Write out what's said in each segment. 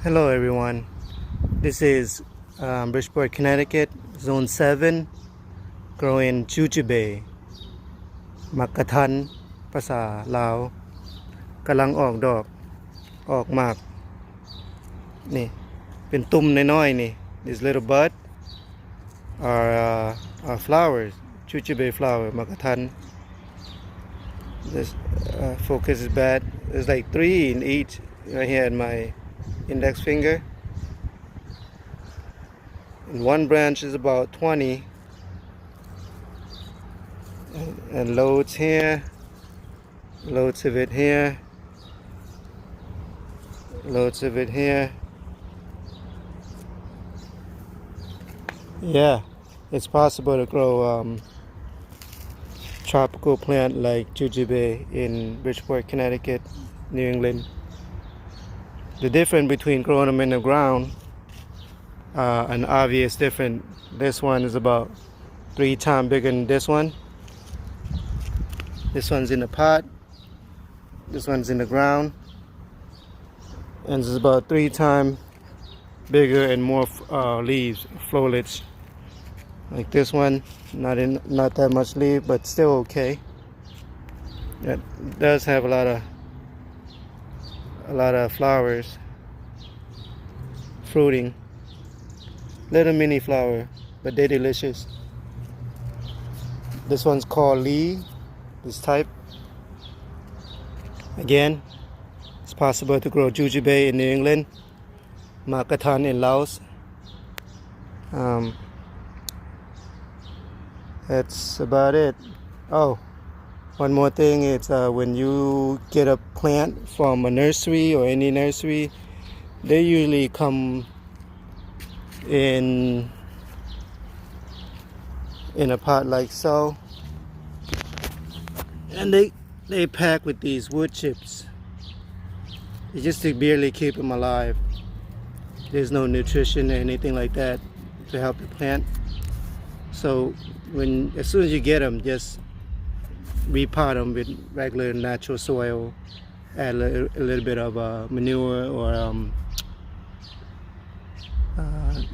Hello everyone, this is Bridgeport, Connecticut, Zone 7, growing jujube มักกะทันภาษาลาวกำลังออกดอกออกหมากนี่เป็นตุ่มน้อยๆนี่ this little bud are flowers, jujube flower มักกะทัน this focus is bad. There's like 3 in each right here in my index finger, and one branch is about 20, and loads here, loads of it here, loads of it here. Yeah, it's possible to grow tropical plant like jujube in Bridgeport, Connecticut, New England. The difference between growing them in the ground, an obvious difference. This one is about 3 times bigger than this one. This one's in the pot. This one's in the ground. And it's about 3 times bigger and more leaves, foliage. Like this one, not that much leaf, but still okay. It does have a lot of flowers, fruiting, little mini flower, but they're delicious. This one's called khloe, this type. Again, it's possible to grow jujube in New England,มักกะทันin Laos. That's about it. Oh, one more thing is when you get a plant from a nursery or any nursery, they usually come in a pot like so, and they pack with these wood chips. It's just to barely keep them alive. There's no nutrition or anything like that to help the plant. So as soon as you get them, just repot them with regular natural soil, add a little bit of manure or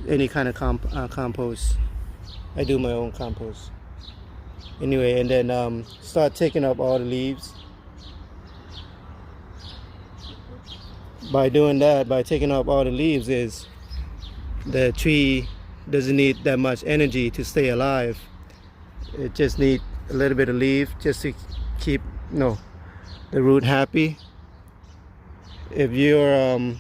any kind of compost. I do my own compost. Anyway, and then start taking up all the leaves. By doing that, by taking up all the leaves, is the tree doesn't need that much energy to stay alive. It just needs a little bit of leaf just to keep the root happy. If you're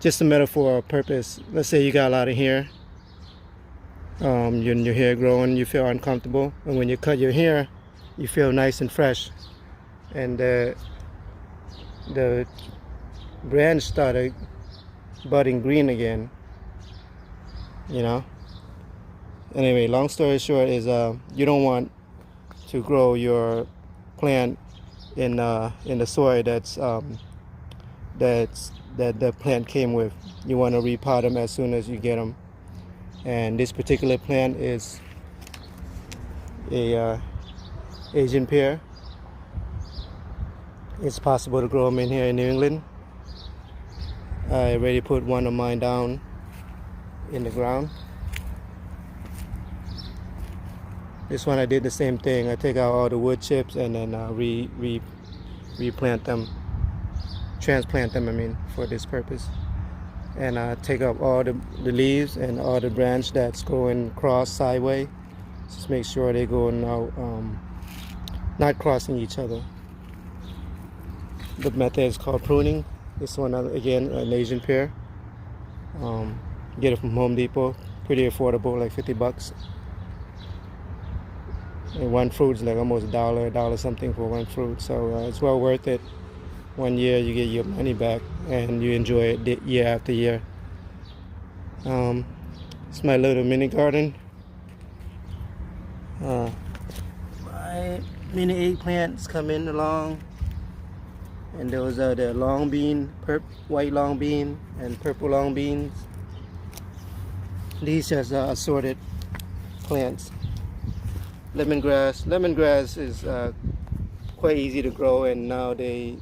just a metaphor or purpose, let's say you got a lot of hair, your hair growing, you feel uncomfortable, and when you cut your hair, you feel nice and fresh, and the branch started budding green again. Anyway, long story short is you don't want to grow your plant in the soil that the plant came with. You want to repot them as soon as you get them. And this particular plant is a Asian pear. It's possible to grow them in here in New England. I already put one of mine down in the ground. This one I did the same thing. I take out all the wood chips and then replant them, transplant them, I mean, for this purpose. And I take up all the leaves and all the branch that's going cross sideways. Just make sure they're going out, not crossing each other. The method is called pruning. This one, again, an Asian pear. Get it from Home Depot. Pretty affordable, like $50. And one fruit's like almost $1 something for one fruit. So it's well worth it. 1 year you get your money back and you enjoy it year after year. It's my little mini garden. My mini eggplants coming along. And those are the long bean, white long bean and purple long beans. These just are assorted plants. Lemongrass is quite easy to grow, and now they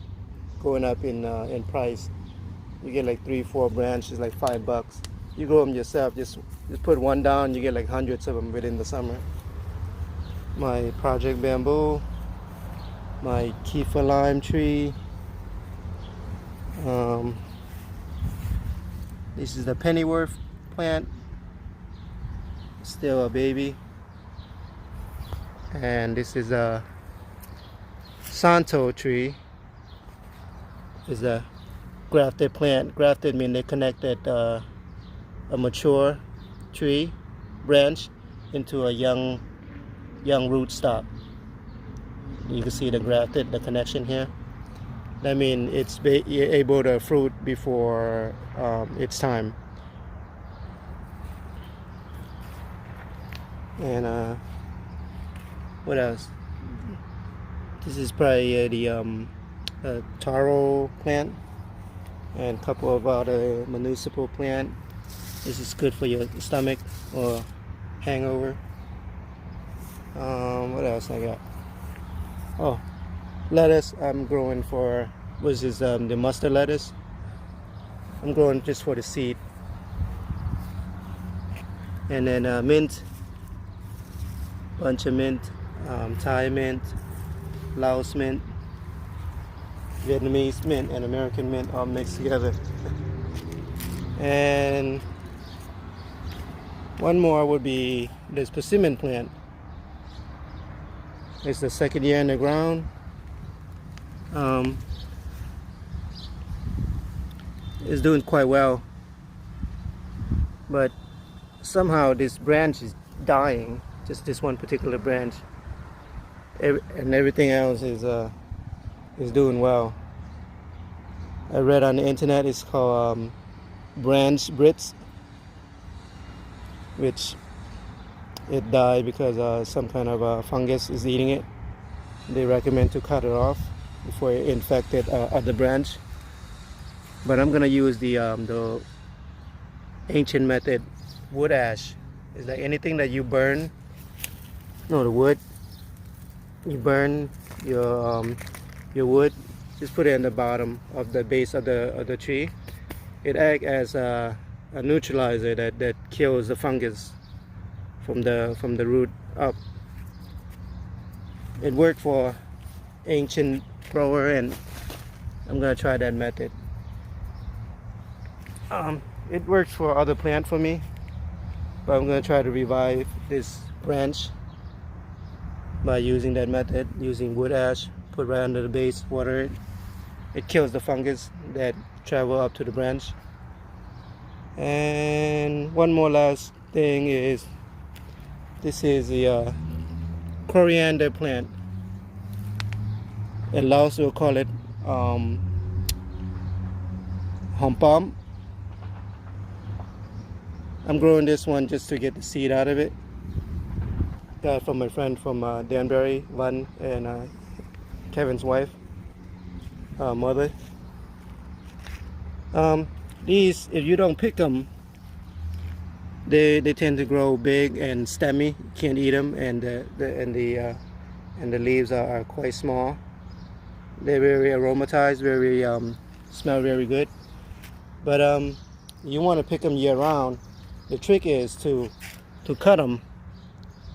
going up in price. You get like 3-4 branches, like $5. You grow them yourself. Just put one down. You get like hundreds of them within the summer. My project bamboo, my Kifa lime tree. This is the pennyworth plant, still a baby. And this is a Santo tree. Is a grafted plant. Grafted means they connected a mature tree branch into a young root stock. You can see the connection here. That means it's able to fruit before its time. And what else? This is probably the taro plant and a couple of other municipal plant. This is good for your stomach or hangover. What else I got? Oh, lettuce. I'm growing for, which is the mustard lettuce. I'm growing just for the seed. And then mint, bunch of mint, Thai mint, Laos mint, Vietnamese mint, and American mint all mixed together. And one more would be this persimmon plant. It's the second year in the ground. It's doing quite well, but somehow this branch is dying. Just this one particular branch, and everything else is doing well. I read on the internet it's called branch Brits, which it died because some kind of fungus is eating it. They recommend to cut it off before it infected other branch. But I'm gonna use the ancient method, wood ash. It's like anything that you burn. No, the wood. You burn your wood. Just put it in the bottom of the base of the tree. It acts as a neutralizer that kills the fungus from the root up. It worked for ancient grower, and I'm gonna try that method. It works for other plant for me, but I'm gonna try to revive this branch by using that method, using wood ash, put right under the base, water it. It kills the fungus that travel up to the branch. And one more last thing is, this is the coriander plant. In Laos we'll call it hompam. I'm growing this one just to get the seed out of it. Got it from my friend from Danbury, Van, and Kevin's wife, mother. These, if you don't pick them, they tend to grow big and stemmy. You can't eat them, and the leaves are quite small. They're very aromatized, very smell very good. But you want to pick them year round. The trick is to cut them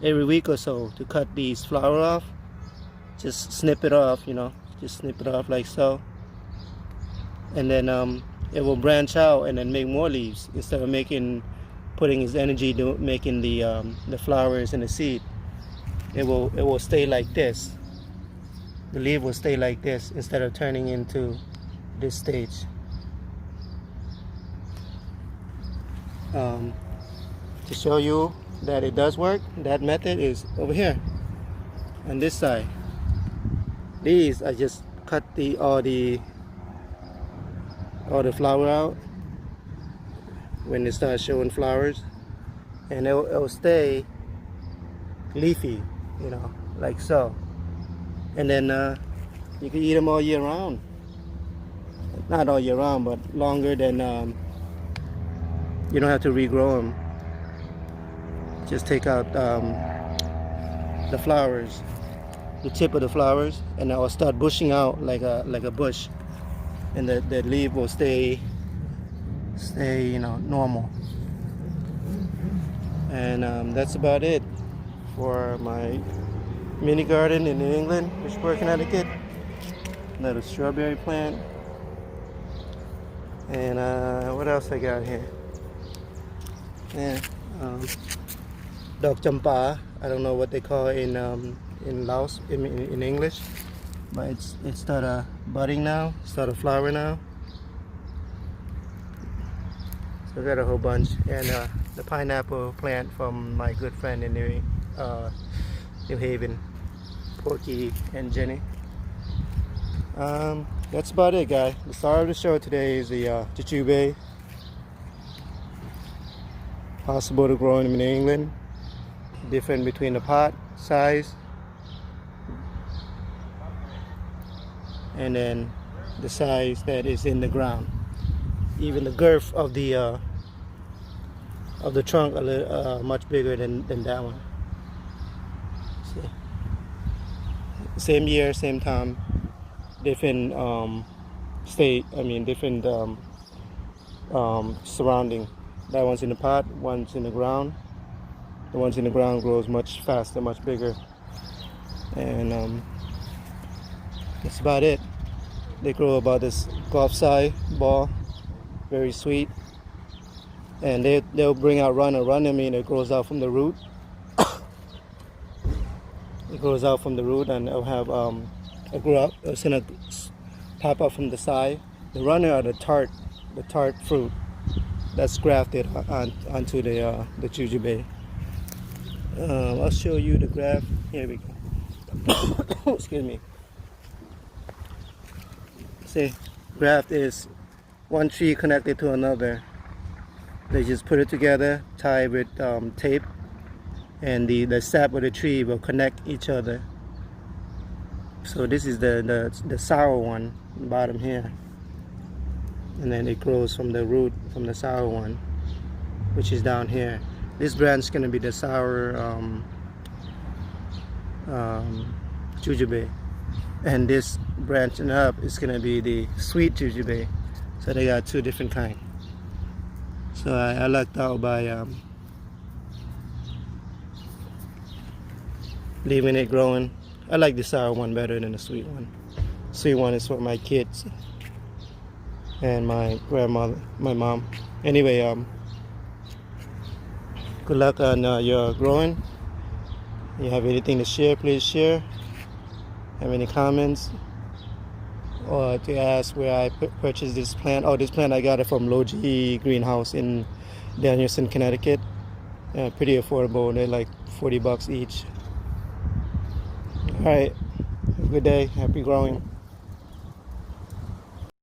every week or so, to cut these flower off. Just snip it off, just snip it off like so, and then it will branch out and then make more leaves instead of putting his energy to making the flowers and the seed. It will stay like this. The leaf will stay like this instead of turning into this stage. To show you that it does work, that method is over here on this side. These I just cut all the flower out when they start showing flowers, and it'll stay leafy, like so. And then you can eat them all year round. Not all year round, but longer than you don't have to regrow them. Just take out the flowers, the tip of the flowers, and it will start bushing out like a bush, and the leaf will stay stay, you know, normal. And that's about it for my mini garden in New England, Fishburg, Connecticut. Another strawberry plant. And what else I got here? Yeah, dog champa. I don't know what they call it in Laos in English, but it's started budding now, started flower now. So I got a whole bunch, and the pineapple plant from my good friend in New Haven, Porky and Jenny. That's about it, guys. The star of the show today is the jujube. Possible to grow in New England. Different between the pot size and then the size that is in the ground. Even the girth of the trunk a little, much bigger than that one. See? Same year, same time, different state. I mean, different surrounding. That one's in the pot, one's in the ground. The ones in the ground grows much faster, much bigger, and that's about it. They grow about this golf size ball, very sweet, and they'll bring out run. I mean, it grows out from the root. It grows out from the root, and it'll have a grow up. It's gonna pop up from the side. The runner are the tart fruit that's grafted onto the jujube. I'll show you the graph. Here we go. Excuse me. See, graft is one tree connected to another. They just put it together, tie it with tape, and the sap of the tree will connect each other. So this is the sour one, bottom here, and then it grows from the root from the sour one, which is down here. This branch is going to be the sour jujube, and this branching up is going to be the sweet jujube. So they got two different kinds. So I lucked out by leaving it growing. I like the sour one better than the sweet one. Sweet one is for my kids and my grandmother, my mom. Anyway, good luck on your growing. You have anything to share, please share. Have any comments or to ask where I purchased this plant? Oh, this plant I got it from Logie Greenhouse in Danielson, Connecticut. Pretty affordable. They're like $40 each. All right. Have a good day. Happy growing.